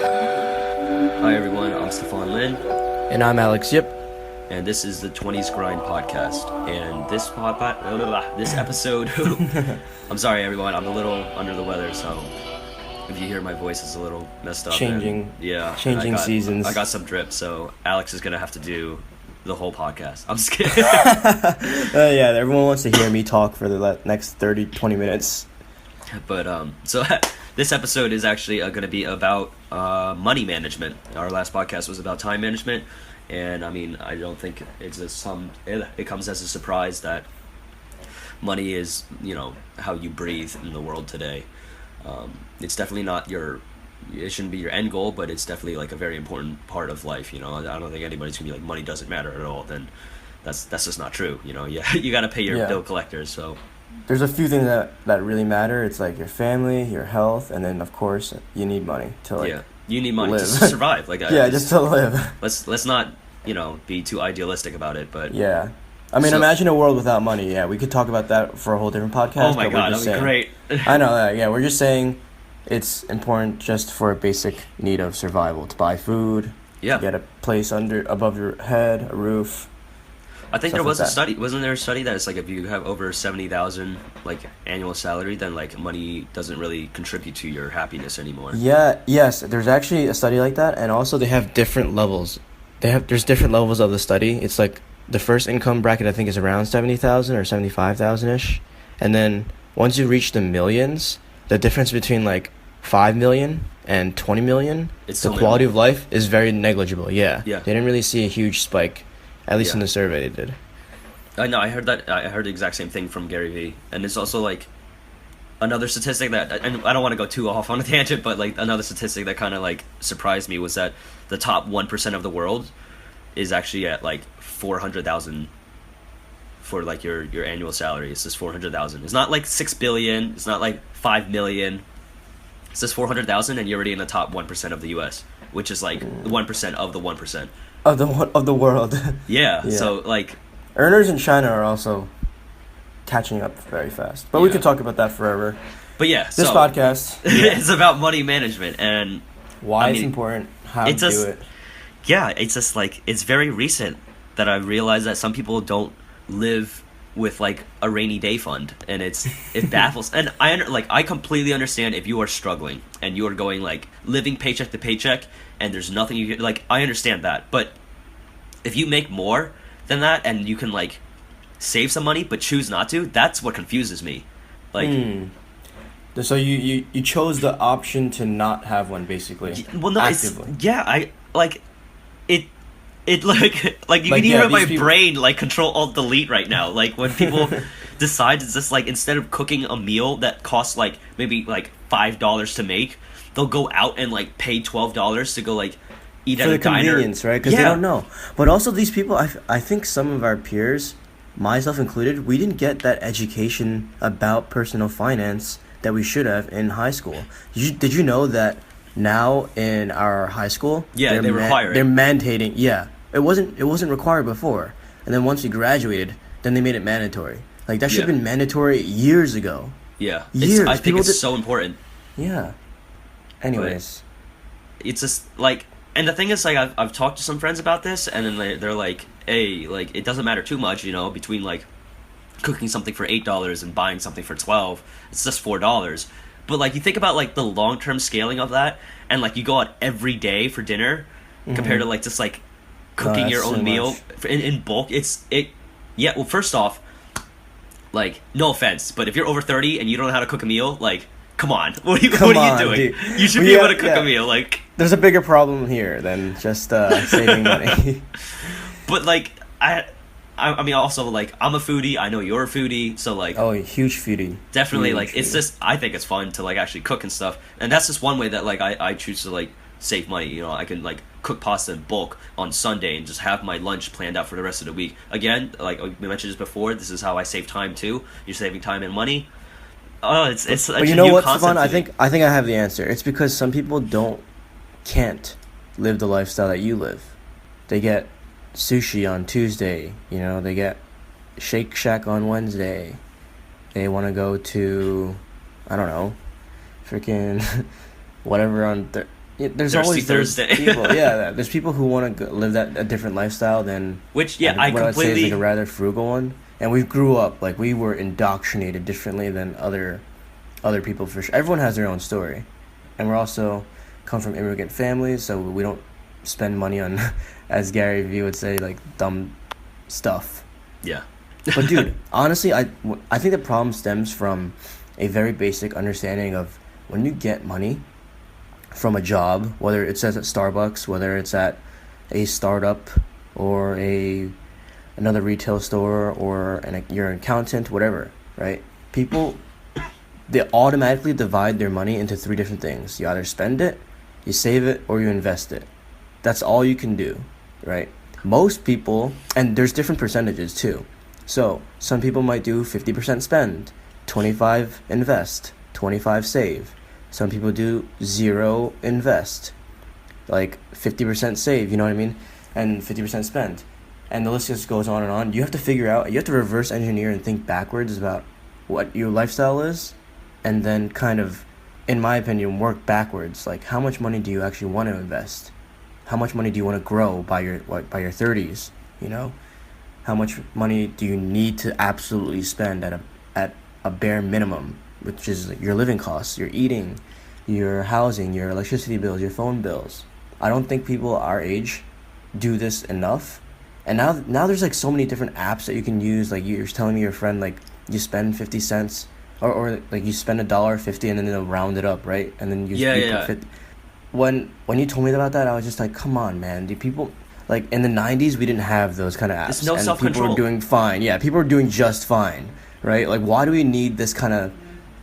Hi everyone, I'm Stefan Lin, And I'm Alex Yip. and this is the 20s Grind podcast. And this episode, I'm sorry everyone, I'm a little under the weather, so if you hear my voice is a little messed up. Changing I seasons. I got some drip, so Alex is gonna have to do the whole podcast. I'm just kidding. Yeah, everyone wants to hear me talk for the next 20 minutes. But so this episode is actually going to be about money management. Our last podcast was about time management, and I mean, I don't think it comes as a surprise that money is, how you breathe in the world today. It's definitely not it shouldn't be your end goal, but it's definitely like a very important part of life. I don't think anybody's gonna be like, money doesn't matter at all. Then that's just not true. You got to pay your bill collectors. So There's a few things that really matter. It's like your family, your health, and then of course you need money to you need money live. to survive. Just to live. Let's not be too idealistic about it. But Yeah. I mean, imagine a world without money. Yeah, we could talk about that for a whole different podcast. oh my god, that'd be great. I know that. Yeah, we're just saying it's important just for a basic need of survival, to buy food, Yeah. to get a place above your head, a roof. I think Stuff there was like a that. study. Wasn't there a study that it's like if you have over 70,000 like annual salary, then like money doesn't really contribute to your happiness anymore. Yeah, yes, there's actually a study like that, and also they have different levels. There's different levels of the study. It's like the first income bracket I think is around 70,000 or 75,000 ish, and then once you reach the millions, the difference between like 5 million and 20 million, It's the so quality minimal. of life is very negligible. Yeah, Yeah. they didn't really see a huge spike, at least in Yeah. the survey they did. I know. I heard that. I heard the exact same thing from Gary Vee, and it's also like another statistic that, and I don't want to go too off on a tangent, but like another statistic that kind of like surprised me was that the top 1% of the world is actually at like 400,000 for like your annual salary. It's just 400,000. It's not like 6 billion. It's not like 5 million. It's just 400,000, and you're already in the top 1% of the U.S., which is like 1% of the 1%. Of the world. Yeah. Yeah. So like. Earners in China are also catching up very fast, but we Yeah. could talk about that forever. But yeah. This so, podcast, it's about money management, and why I it's mean, important, how to it's just- do it. yeah, it's just like it's very recent that I realized that some people don't live with like a rainy day fund, and it baffles. And I completely understand if you are struggling and you are going like living paycheck to paycheck, and there's nothing you can like. I understand that, but if you make more than that and you can like save some money but choose not to, that's what confuses me. Like. So you chose the option to not have one, basically. Well, no, actively. I like it. It like you Like, can yeah, hear my these people- brain like Control Alt Delete right now. Like when people decide it's just like instead of cooking a meal that costs like maybe like $5 to make, they'll go out and like pay $12 to go like eat For at the a diner. convenience, right? Because they don't know. But also these people, I think some of our peers, myself included, we didn't get that education about personal finance that we should have in high school. Did you know that now in our high school, Yeah, they require it. They're mandating. Yeah, it wasn't required before, and then once we graduated, then they made it mandatory. Like that should have Yeah. been mandatory years ago. Yeah, Years. I think People it's did- so important. Yeah. Anyways, It's just like, and the thing is like I've talked to some friends about this, and then they're like, hey, like it doesn't matter too much, between like cooking something for $8 and buying something for 12, it's just $4. But like you think about like the long-term scaling of that, and like you go out every day for dinner compared to like just like cooking your that's own so meal much. in bulk. Yeah, well, first off, like no offense, but if you're over 30 and you don't know how to cook a meal, like come on, what are you doing? dude. You should We be able have- to cook yeah. a meal, like. there's a bigger problem here than just saving money. But like I mean also like I'm a foodie, I know you're a foodie, so like Oh, huge foodie. definitely Huge like it's foodie. just I think it's fun to like actually cook and stuff, and that's just one way that like I choose to like save money. I can like cook pasta in bulk on Sunday and just have my lunch planned out for the rest of the week. Again, like we mentioned this before, this is how I save time too. You're saving time and money. Oh, it's But a you know new what, concept Stefan? to me. I think I have the answer. It's because some people can't live the lifestyle that you live. They get sushi on Tuesday, they get Shake Shack on Wednesday. They want to go to, I don't know, freaking whatever on there's Thirsty always those Thursday. people. Yeah, there's people who want to live that a different lifestyle than Which, yeah, I what I'd say is like completely. a rather frugal one. And we grew up like we were indoctrinated differently than other people for sure. Everyone has their own story, and we're also come from immigrant families, so we don't spend money on, as Gary Vee would say, like dumb stuff. Yeah. But dude, honestly, I think the problem stems from a very basic understanding of when you get money from a job, whether it's at Starbucks, whether it's at a startup or another retail store or you're an accountant, whatever, right? People, they automatically divide their money into three different things. You either spend it, you save it, or you invest it. That's all you can do, right? Most people, and there's different percentages too. So some people might do 50% spend, 25 invest, 25 save. Some people do 0 invest, like 50% save, you know what I mean? And 50% spend. And the list just goes on and on. You have to figure out, you have to reverse engineer and think backwards about what your lifestyle is, and then kind of, in my opinion, work backwards. Like, how much money do you actually want to invest? How much money do you want to grow by your 30s, you know? How much money do you need to absolutely spend at a bare minimum, which is your living costs, your eating, your housing, your electricity bills, your phone bills? I don't think people our age do this enough. And now there's like so many different apps that you can use. Like you're telling me your friend, like you spend 50 cents or like you spend $1.50 and then they'll round it up, right? And then you put 50. When you told me about that, I was just like, come on, man. Do people, like in the 90s, we didn't have those kind of apps. There's no and self-control. People were doing fine. Yeah, people were doing just fine, right? Like, why do we need this kind of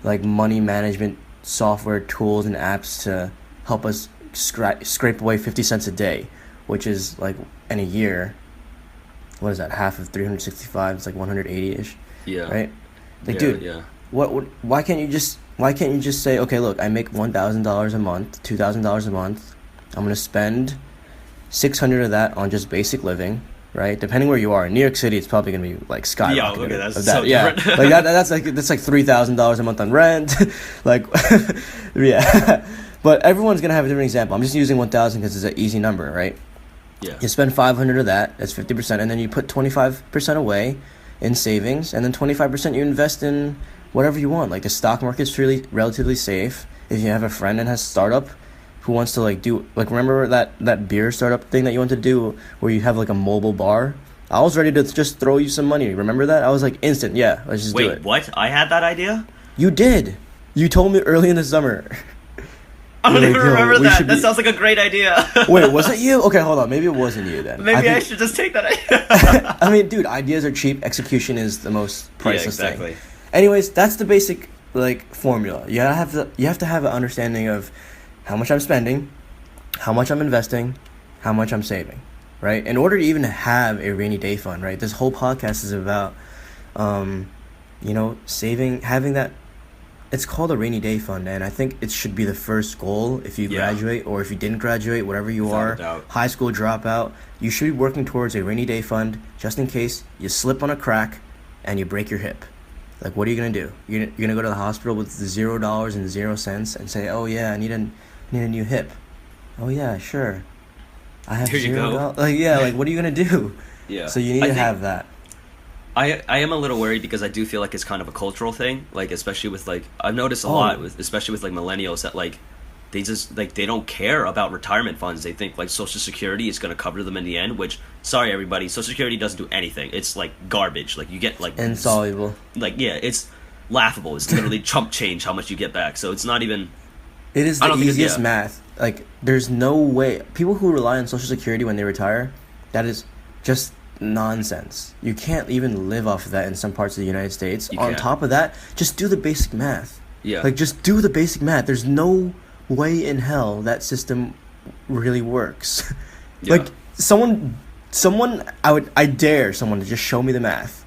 like money management software tools and apps to help us scrape away 50 cents a day, which is like in a year, what is that, half of 365? It's like 180-ish. Yeah. Right? Like, yeah, dude, yeah. why can't you just say, okay, look, I make $1,000 a month, $2,000 a month. I'm going to spend 600 of that on just basic living, right? Depending where you are. In New York City, it's probably going to be like skyrocketing. Yeah, look at that. Of So yeah. different. Like that's like $3,000 a month on rent. Like yeah. But everyone's going to have a different example. I'm just using 1,000 because it's an easy number, right? Yeah. You spend 500 of that, that's 50%, and then you put 25% away in savings, and then 25% you invest in whatever you want. Like the stock market's really relatively safe. If you have a friend that has startup who wants to like do, like, remember that beer startup thing that you want to do where you have like a mobile bar? I was ready to just throw you some money. Remember that? I was like, instant, yeah, let's just do it. Wait, what? I had that idea? You did. You told me early in the summer. I don't You're even like, yo, remember we that. should That be- sounds like a great idea. Wait, was it you? Okay, hold on. Maybe it wasn't you then. Maybe I think- should just take that idea. I mean, dude, ideas are cheap. Execution is the most priceless Yeah, exactly. thing. Anyways, that's the basic like formula. You have to have an understanding of how much I'm spending, how much I'm investing, how much I'm saving, right? In order to even have a rainy day fund, right? This whole podcast is about, saving, having that. It's called a rainy day fund, and I think it should be the first goal if you graduate or if you didn't graduate, whatever you Without a are, doubt. high school dropout. You should be working towards a rainy day fund just in case you slip on a crack and you break your hip. Like, what are you gonna do? You're gonna go to the hospital with $0 and 0 cents and say, "Oh yeah, I need a new hip." Oh yeah, sure. I have There you go. $0. Like yeah, like what are you gonna do? Yeah. So you need to have that. I am a little worried because I do feel like it's kind of a cultural thing, like especially with like I've noticed a lot with especially with like millennials that like they just like they don't care about retirement funds. They think like Social Security is going to cover them in the end, which sorry everybody, Social Security doesn't do anything. It's like garbage. Like you get like Insoluble. like yeah, it's laughable. It's literally chump change how much you get back. So it's not even It is I the don't think it's- easiest yeah. math. Like, there's no way. People who rely on Social Security when they retire, that is just nonsense. You can't even live off of that in some parts of the United States. You On can't. top of that, just do the basic math. yeah. Like, just do the basic math. There's no way in hell that system really works. Yeah. Like, someone, I dare someone to just show me the math.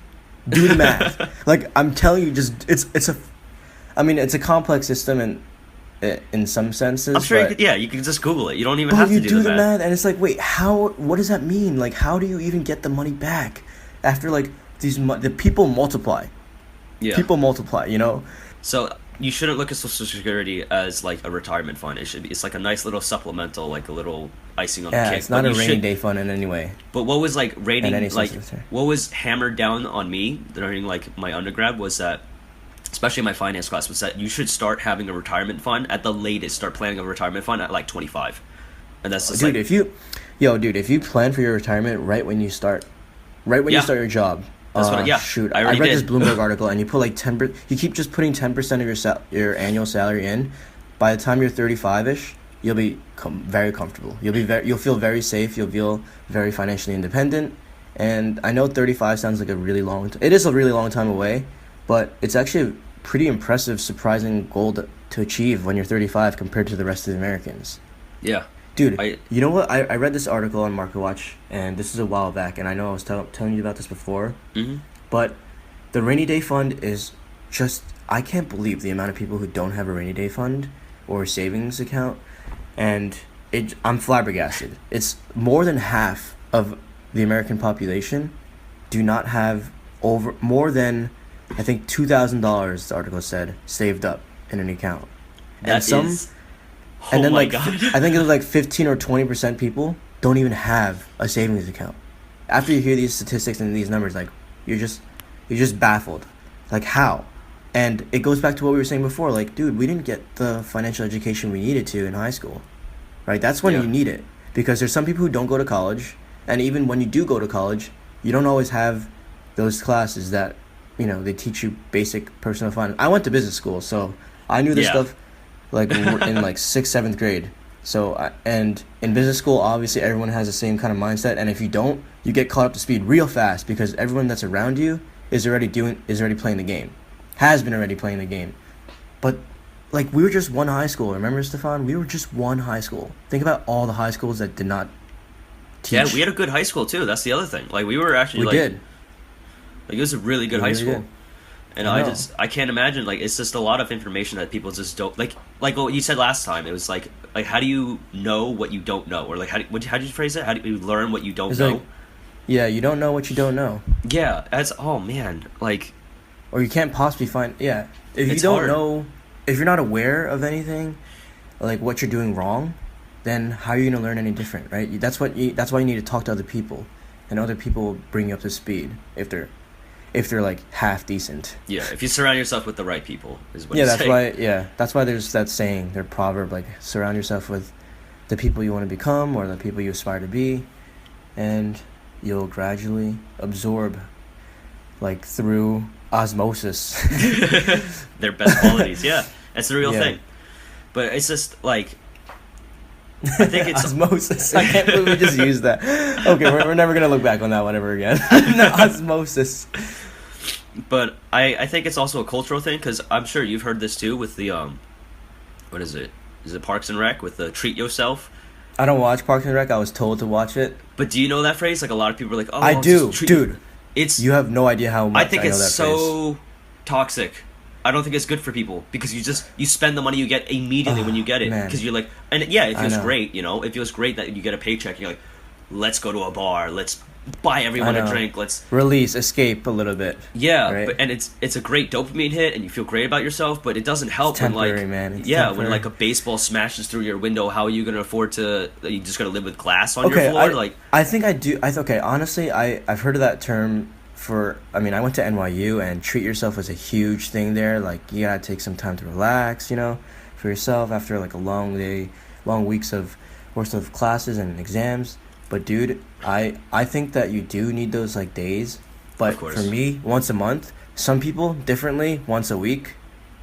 Do the math. Like, I'm telling you, it's a complex system and in some senses. I'm sure but, you can just Google it. You don't even but have to you do the math. math, and it's like, wait, what does that mean? Like, how do you even get the money back after like the people multiply? Yeah. People multiply, you know? So you shouldn't look at Social Security as like a retirement fund. It's like a nice little supplemental, like a little icing on the Yeah, cake. it's not But a you rainy should. day fund in any way. But what was like In any rating, like sense of the term. what was hammered down on me during like my undergrad was that, especially my finance class, was that you should start having a retirement fund at the latest. Start planning a retirement fund at like 25, and that's just Dude, like, if you plan for your retirement right when you Yeah. start your job. That's what. Yeah, Shoot, I I already read this did. Bloomberg article, and you put like you keep just putting 10% of your annual salary in. By the time you're 35ish, you'll be very comfortable. You'll feel very safe. You'll feel very financially independent. And I know 35 sounds like a really long. It is a really long time away, but it's actually a pretty impressive, surprising goal to achieve when you're 35 compared to the rest of the Americans. Yeah, Dude, I you know what? I read this article on MarketWatch, and this is a while back, and I know I was telling you about this before, hmm but the rainy day fund is just, I can't believe the amount of people who don't have a rainy day fund or savings account, and I'm flabbergasted. It's more than half of the American population do not have more than, I think, $2,000, the article said, saved up in an account. And that some is. Oh and then my like god. I think it was like 15 or 20% people don't even have a savings account. After you hear these statistics and these numbers, like you're just baffled. Like how? And it goes back to what we were saying before, like, dude, we didn't get the financial education we needed to in high school. Right? That's when Yeah. you need it. Because there's some people who don't go to college, and even when you do go to college, you don't always have those classes that, they teach you basic personal finance. I went to business school, so I knew this Yeah. stuff like in like 6th, 7th grade. So and in business school, obviously everyone has the same kind of mindset, and if you don't, you get caught up to speed real fast because everyone that's around you is already playing the game, has been already playing the game. But like we were just one high school. Remember, Stefan? We were just one high school. Think about all the high schools that did not teach. Yeah, we had a good high school too. That's the other thing. Like we were actually We like, did. like it was a really good We high really school. did. And I I know. I can't imagine, like, it's just a lot of information that people just don't, like what you said last time, it was like, how do you know what you don't know? Or, like, how did you phrase it? How do you learn what you don't It's know? like, yeah, you don't know what you don't know, Yeah, oh man, like, or you can't possibly find. Yeah, if you It's don't hard. know, if you're not aware of anything, like what you're doing wrong, then how are you gonna learn any different, right? That's why you need to talk to other people, and other people will bring you up to speed if they're like half decent. yeah, if you surround yourself with the right people, is what Yeah, you that's say. why. Yeah, that's why there's that saying, their proverb, like surround yourself with the people you want to become or the people you aspire to be, and you'll gradually absorb, like through osmosis. Their best qualities, yeah. That's the real Yeah. thing. But it's just, like, I think it's... osmosis. I can't believe we just used that. Okay, we're never gonna look back on that one ever again. No, osmosis. But I think it's also a cultural thing, because I'm sure you've heard this too with the, what is it? Is it Parks and Rec with the treat yourself? I don't watch Parks and Rec. I was told to watch it. But do you know that phrase? Like, a lot of people are like, oh, I I'll do, just treat dude. It's... You have no idea how much I think know it's that so toxic. I don't think it's good for people because you spend the money you get immediately when you get it man. because you're like, and yeah, it I feels know. great, it feels great that you get a paycheck and you're like, let's go to a bar, let's buy everyone I a know. drink, let's Release, escape a little bit. yeah, Right. and it's a great dopamine hit and you feel great about yourself, but it doesn't help It's when temporary, like man. It's when temporary. like a baseball smashes through your window. How are you gonna afford to? Are you just gonna live with glass on Okay, your floor? Like I think I do. Okay, honestly, I've heard of that term I went to NYU, and treat yourself was a huge thing there. Like, you gotta take some time to relax, for yourself after like a long weeks of worth of classes and exams. But dude, I think that you do need those like days. But Of course. for me, once a month. Some people differently, once a week.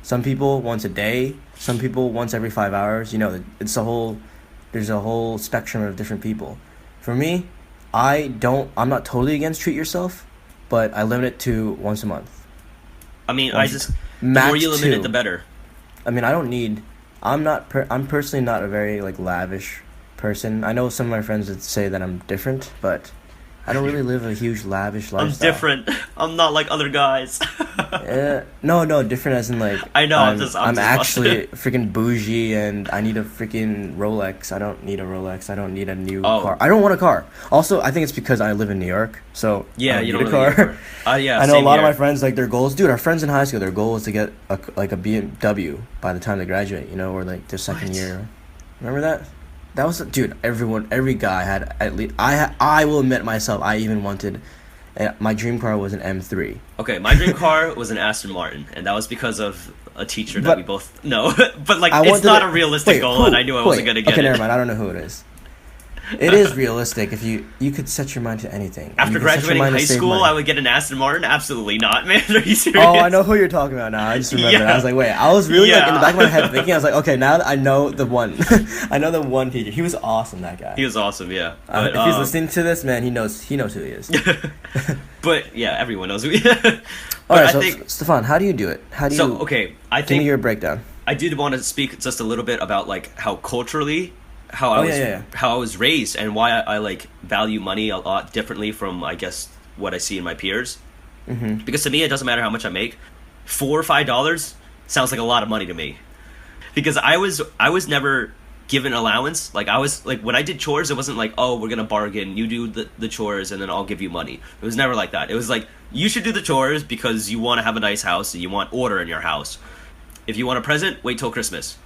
Some people once a day. Some people once every 5 hours. There's a whole spectrum of different people. For me, I'm not totally against treat yourself, but I limit it to once a month. I mean, Once- the max more you limit it, two. the better. I don't need. I'm personally not a very like lavish person. I know some of my friends would say that I'm different, but I don't really live a huge lavish I'm lifestyle. different. I'm not like other guys. No, different as in like I know. I'm I'm just actually busted. freaking bougie and I need a freaking Rolex. I don't need a Rolex. I don't need a new Oh. car. I don't want a car. Also, I think it's because I live in New York, so I Yeah, don't you need don't a really car. get yeah, I know a same lot of my here. friends like their goals, dude. Our friends in high school, their goal is to get a BMW by the time they graduate. Or like their second What? year. Remember that? That was dude. Every guy had at least. I will admit myself. I even wanted. My dream car was an M3. Okay, my dream car was an Aston Martin, and that was because of a teacher that But we both know. But like, I it's wanted not it- a realistic goal, and I knew I wasn't gonna get okay, it. never mind. I don't know who it is. It is realistic if you could set your mind to anything. And After you could set your graduating mind to high save school, money. I would get an Aston Martin. Absolutely not, man. Are you serious? Oh, I know who you're talking about now. I just remembered. Yeah. I was like, wait. I was really like in the Yeah. back of my head thinking. I was like, okay, now that I know the one. I know the one teacher. He was awesome. That guy. He was awesome, yeah. But, If he's listening to this, man, he knows who he is. but yeah, everyone knows who. All But right, I so think Stefan, how do you do it? How do you? so. Okay, I Give me think your breakdown. I did want to speak just a little bit about like how culturally, how Oh, yeah. how I was raised, and why I like value money a lot differently from I guess what I see in my peers. Mm-hmm. Because to me, it doesn't matter how much I make. $4 or $5 sounds like a lot of money to me. Because I was never given allowance. Like I was like when I did chores, it wasn't like, oh, we're gonna bargain. You do the chores and then I'll give you money. It was never like that. It was like you should do the chores because you want to have a nice house and you want order in your house. If you want a present, wait till Christmas.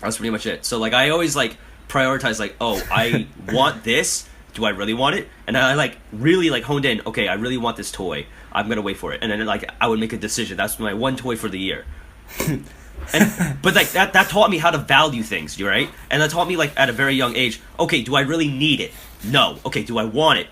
That's pretty much it. So like I always like prioritize like, oh, I want this. Do I really want it? And I like really like honed in. Okay, I really want this toy. I'm gonna wait for it. And then like I would make a decision. That's my one toy for the year. But like that taught me how to value things, you right? And that taught me like at a very young age. Okay, do I really need it? No. Okay, do I want it?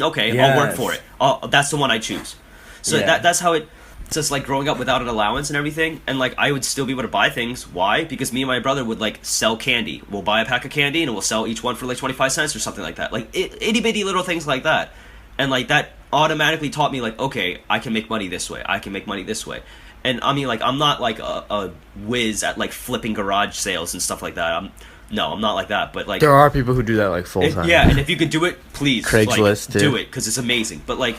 Okay, I'll work Yes. for it. That's the one I choose. So Yeah. that's how it. Just like growing up without an allowance and everything, and like I would still be able to buy things. Why? Because me and my brother would like sell candy. We'll buy a pack of candy and we'll sell each one for like 25 cents or something like that. Like itty bitty little things like that, and like that automatically taught me like, okay, I can make money this way. I can make money this way. And I mean, like, I'm not like a whiz at like flipping garage sales and stuff like that. I'm not like that. But like, There are people who do that like full time. yeah, and if you could do it, please, Craigslist, like, too. do it because it's amazing. But like,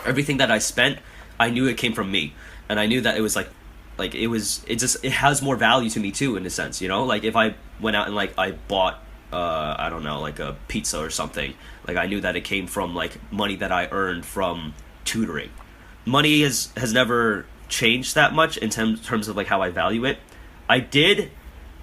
everything that I spent, I knew it came from me, and I knew that it was like it has more value to me too in a sense, Like if I went out and like I bought I don't know, like a pizza or something, like I knew that it came from like money that I earned from tutoring. Money has never changed that much in terms of like how I value it. I did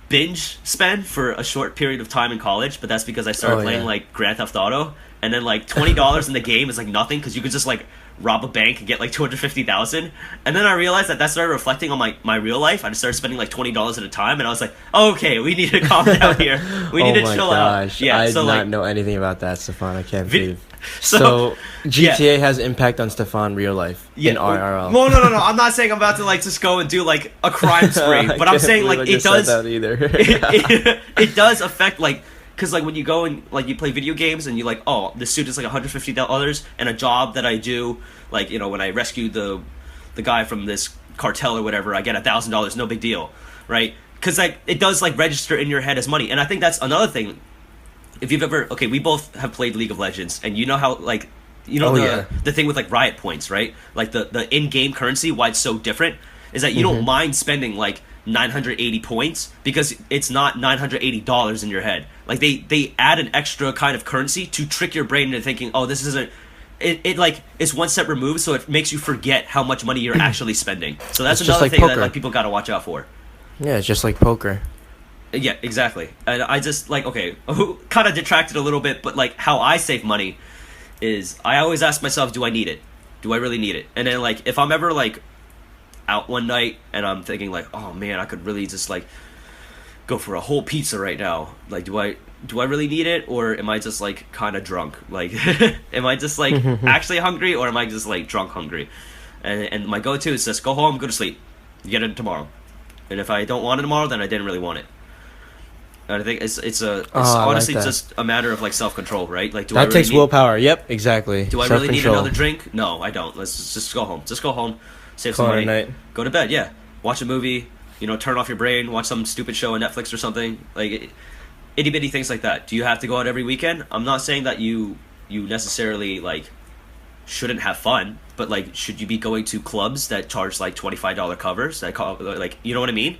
binge spend for a short period of time in college, but that's because I started Oh, playing yeah. like Grand Theft Auto, and then like $20 in the game is like nothing because you could just like rob a bank and get like 250,000. And then I realized that started reflecting on my real life. I just started spending like $20 at a time, and I was like, okay, we need to calm down here. We need to chill out. Yeah, I did so not like know anything about that, Stefan. I can't Vi- believe. so- So, yeah. GTA has impact on Stefan real life in IRL. Well, no. I'm not saying I'm about to like just go and do like a crime spree, but I'm saying like it does. Either. It does affect like because like when you go and like you play video games and you like, oh, this suit is like $150, and a job that I do, like when I rescue the guy from this cartel or whatever, I get $1,000, no big deal, right? Because like it does like register in your head as money, and I think that's another thing. If you've ever we both have played League of Legends, and you know how like Oh, yeah. the thing with like riot points, right? Like the in-game currency, why it's so different is that you don't mind spending like 980 points because it's not $980 in your head. Like they add an extra kind of currency to trick your brain into thinking, oh, this isn't. It like it's one step removed, so it makes you forget how much money you're actually spending. So that's It's just another like thing that poker. like people got to watch out for. Yeah, it's just like poker. Yeah, exactly. And I just like kind of detracted a little bit, but like how I save money is I always ask myself, do I need it? Do I really need it? And then like if I'm ever like out one night and I'm thinking like, oh man, I could really just like go for a whole pizza right now. Like, do I really need it, or am I just like kind of drunk? Like, am I just like actually hungry, or am I just like drunk hungry? And my go-to is just go home, go to sleep. You get it tomorrow. And if I don't want it tomorrow, then I didn't really want it. And I think it's I honestly like that. just a matter of like self-control, right? Like, do I That really takes need, willpower. Yep, exactly. do I really need Self-control. another drink? No, I don't. Let's just go home. Just go home, save Call some it a money, night. go to bed. Yeah, watch a movie. Turn off your brain, watch some stupid show on Netflix or something. Like itty bitty things like that. Do you have to go out every weekend? I'm not saying that you you necessarily like shouldn't have fun, but like should you be going to clubs that charge like $25 covers that like, you know what I mean?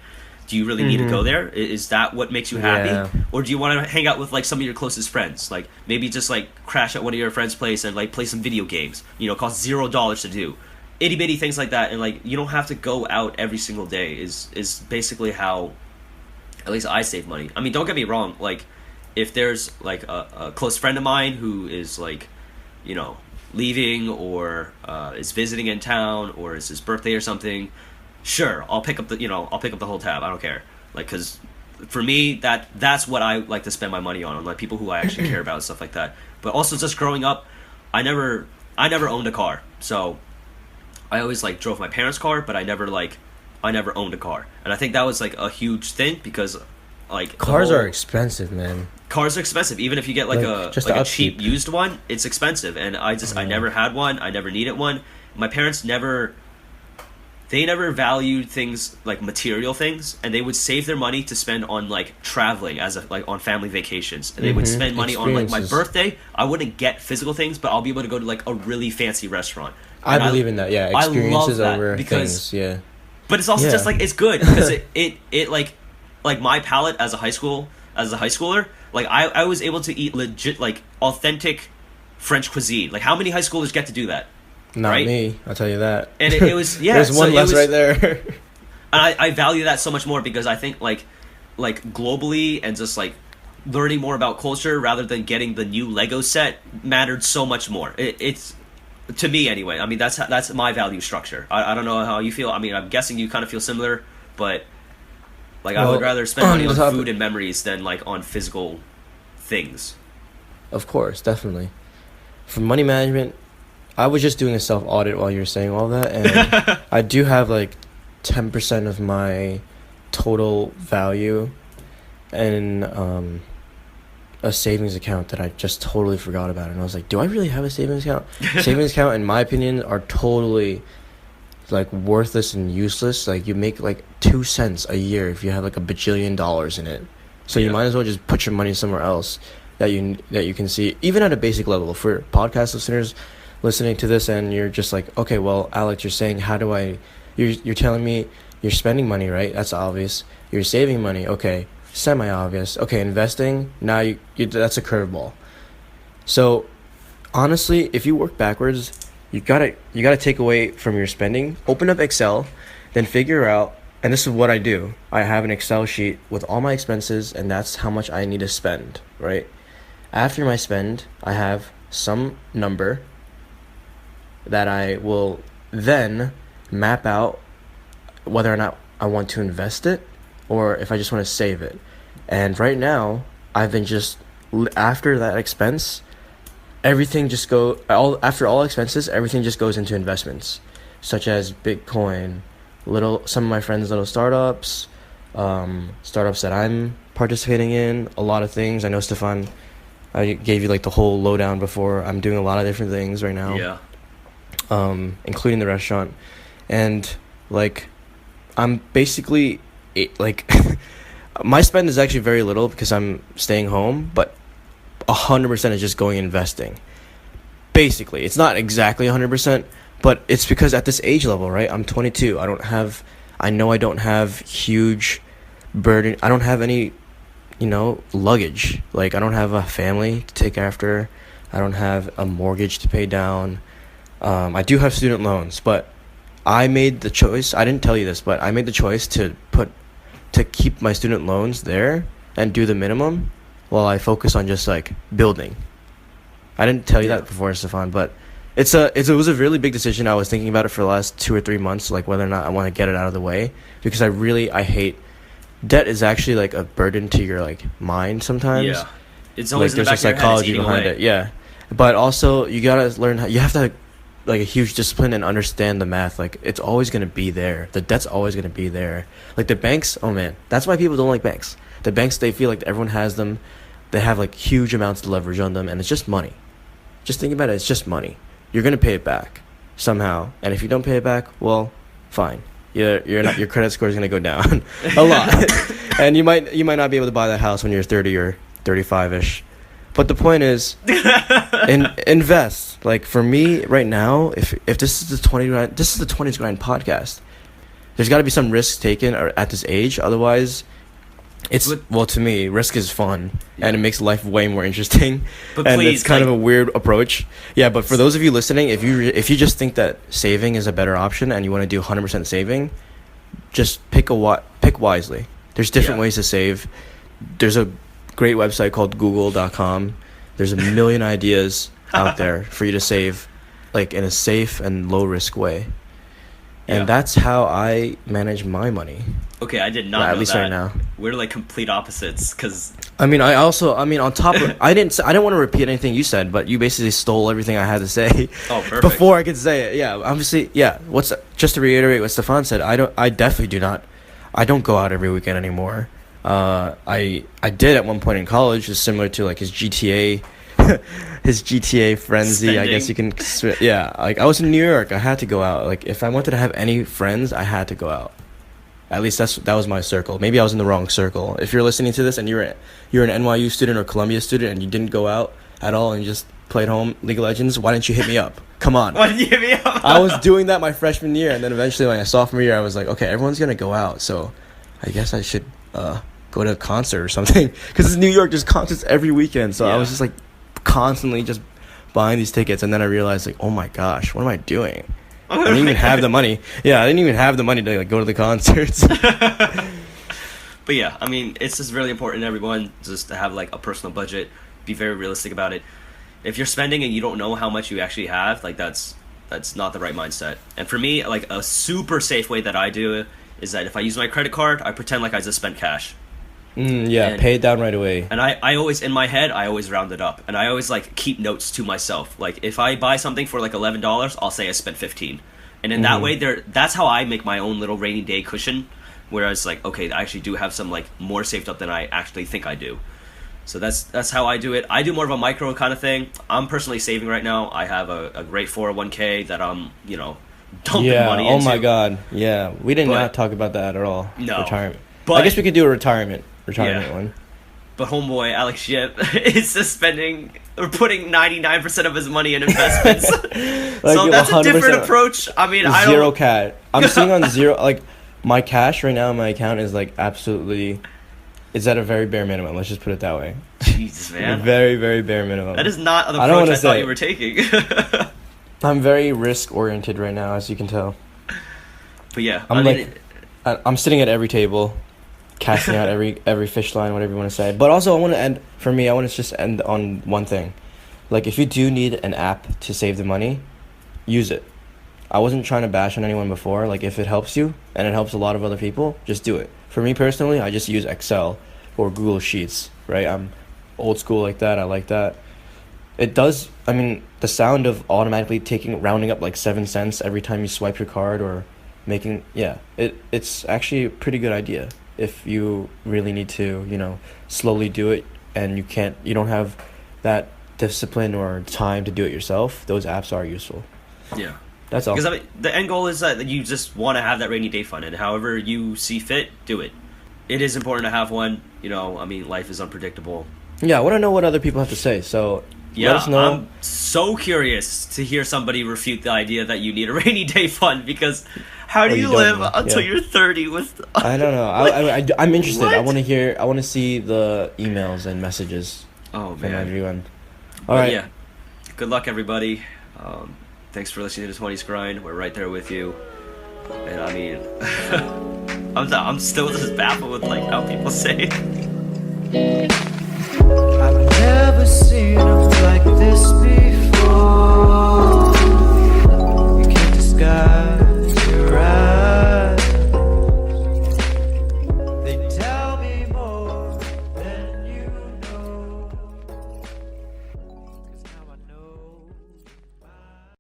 Do you really need to go there? Is that what makes you happy? Yeah. Or do you want to hang out with like some of your closest friends? Like maybe just like crash at one of your friends' place and like play some video games. You know, cost $0 to do. Itty bitty things like that, and like you don't have to go out every single day. Is basically how, at least I save money. I mean, don't get me wrong. Like, if there's like a close friend of mine who is like, you know, leaving or is visiting in town or it's his birthday or something, sure, I'll pick up the whole tab. I don't care. Like, because for me, that's what I like to spend my money on like people who I actually care about and stuff like that. But also, just growing up, I never owned a car, so I always like drove my parents' car, but I never owned a car, and I think that was like a huge thing because like Cars are expensive, man. cars are expensive. Even if you get like just a the cheap upkeep. used one, it's expensive. And I never had one. I never needed one. My parents never valued things like material things, and they would save their money to spend on like traveling like on family vacations. And they would spend money on like my birthday. I wouldn't get physical things, but I'll be able to go to like a really fancy restaurant. I believe in that. Yeah, I experiences love that over because- things. Yeah. But it's also Yeah. just like it's good because it like my palate as a high schooler, like I was able to eat legit like authentic French cuisine. Like how many high schoolers get to do that? Not Right? me, I'll tell you that. And it was There's so one it less was- right there. And I value that so much more because I think like globally and just like learning more about culture rather than getting the new Lego set mattered so much more. It's to me anyway. I mean that's my value structure. I don't know how you feel. I mean I'm guessing you kind of feel similar, but like I Well, would rather spend money on on the topic- food and memories than like on physical things. Of course, definitely. For money management, I was just doing a self audit while you were saying all that, and I do have like 10% of my total value in a savings account that I just totally forgot about. And I was like, do I really have a savings account? Savings account, in my opinion, are totally like worthless and useless. Like you make like 2 cents a year if you have like a bajillion dollars in it. So you Yeah. might as well just put your money somewhere else that you can see, even at a basic level. For podcast listeners listening to this, and you're just like, okay, well, Alex, you're saying, how do I? You're telling me you're spending money, right? That's obvious. You're saving money, okay, semi-obvious. Okay, investing, now you that's a curveball. So, honestly, if you work backwards, you gotta take away from your spending. Open up Excel, then figure out. And this is what I do. I have an Excel sheet with all my expenses, and that's how much I need to spend, right? After my spend, I have some number that I will then map out whether or not I want to invest it or if I just want to save it. And right now, I've been just, after that expense, after all expenses, everything just goes into investments, such as Bitcoin, some of my friends' little startups that I'm participating in, a lot of things. I know, Stefan, I gave you like the whole lowdown before. I'm doing a lot of different things right now. Yeah. Including the restaurant. And like I'm basically like my spend is actually very little because I'm staying home, but 100% is just going investing. Basically, it's not exactly 100%, but it's because at this age level, right? I'm 22. I know I don't have huge burden. I don't have any, luggage. Like I don't have a family to take after. I don't have a mortgage to pay down. I do have student loans, but I made the choice. I didn't tell you this, but I made the choice to keep my student loans there and do the minimum while I focus on just like building. I didn't tell you that before, Stefan, but it was a really big decision. I was thinking about it for the last 2 or 3 months, like whether or not I want to get it out of the way, because I hate debt. Is actually like a burden to your like mind sometimes. Yeah. It's always Like in the there's back a of your head, it's psychology eating behind away. it, yeah. But also you gotta learn you have to like a huge discipline and understand the math. Like it's always gonna be there. The debt's always gonna be there. Like the banks, oh man, that's why people don't like banks. The banks, they feel like everyone has them. They have like huge amounts of leverage on them, and it's just money. Just think about it. It's just money. You're gonna pay it back somehow, and if you don't pay it back, well, fine. You're not. Your credit score is gonna go down a lot, and you might not be able to buy that house when you're 30 or 35ish. But the point is, invest. Like for me right now, if this is the 20s grind podcast. There's got to be some risks taken at this age. Otherwise, to me, risk is fun and it makes life way more interesting. But and please, it's kind of a weird approach. Yeah, but for those of you listening, if you just think that saving is a better option and you want to do 100% saving, just pick wisely. There's different ways to save. There's a great website called google.com. There's a million ideas out there for you to save, like in a safe and low risk way. And that's how I manage my money. Okay, I did not know at least that. Right now. We're like complete opposites, because... on top of... I didn't want to repeat anything you said, but you basically stole everything I had to say. Oh, perfect. Before I could say it. Yeah, obviously, yeah. Just to reiterate what Stefan said, I definitely do not... I don't go out every weekend anymore. I did at one point in college, just similar to like his GTA... his GTA frenzy, Spending. I guess you can... Yeah, like I was in New York, I had to go out. Like if I wanted to have any friends, I had to go out. At least that was my circle. Maybe I was in the wrong circle. If you're listening to this and you're an NYU student or Columbia student and you didn't go out at all and you just played home League of Legends, why didn't you hit me up? Come on. Why didn't you hit me up? I was doing that my freshman year, and then eventually my sophomore year I was like, okay, everyone's gonna go out, so I guess I should go to a concert or something, because in New York there's concerts every weekend. So I was just like constantly just buying these tickets, and then I realized like, oh my gosh, what am I doing? I didn't even have the money. Yeah, I didn't even have the money to like go to the concerts. But yeah, I mean, it's just really important, everyone, just to have like a personal budget, be very realistic about it. If you're spending and you don't know how much you actually have, like that's not the right mindset. And for me, like a super safe way that I do it is that if I use my credit card, I pretend like I just spent cash. Pay it down right away. And I always, in my head, I always round it up. And I always like keep notes to myself. Like if I buy something for like $11, I'll say I spent $15. And in that way, that's how I make my own little rainy day cushion. Whereas like, okay, I actually do have some like more saved up than I actually think I do. So that's how I do it. I do more of a micro kind of thing. I'm personally saving right now. I have a great 401k that I'm, dumping money into. Oh my God. Yeah. We did not talk about that at all. No. Retirement. But I guess we could do a retirement one. But homeboy Alex Yip is just putting 99% of his money in investments. So that's a different approach. I mean, I don't... Zero cash. I'm sitting on zero. Like, my cash right now in my account is like absolutely... It's at a very bare minimum. Let's just put it that way. Jesus, man. Very, very bare minimum. That is not the approach I thought you were taking. I'm very risk-oriented right now, as you can tell. But yeah, I'm sitting at every table, casting out every fish line, whatever you want to say. But also, I want to just end on one thing. Like, if you do need an app to save the money, use it. I wasn't trying to bash on anyone before. Like, if it helps you, and it helps a lot of other people, just do it. For me personally, I just use Excel or Google Sheets, right? I'm old school like that. I like that. It does, the sound of automatically rounding up like 7 cents every time you swipe your card or it's actually a pretty good idea if you really need to, slowly do it and you don't have that discipline or time to do it yourself. Those apps are useful. Yeah. That's all. Because the end goal is that you just want to have that rainy day fund, and however you see fit, do it. It is important to have one. Life is unpredictable. Yeah, I want to know what other people have to say. So let us know. I'm so curious to hear somebody refute the idea that you need a rainy day fund, because how do you live until you're 30 with? I don't know. I'm interested. What? I want to see the emails and messages. From everyone. All right. Yeah. Good luck, everybody. Thanks for listening to the 20s Grind. We're right there with you. And I'm still just baffled with like how people say it.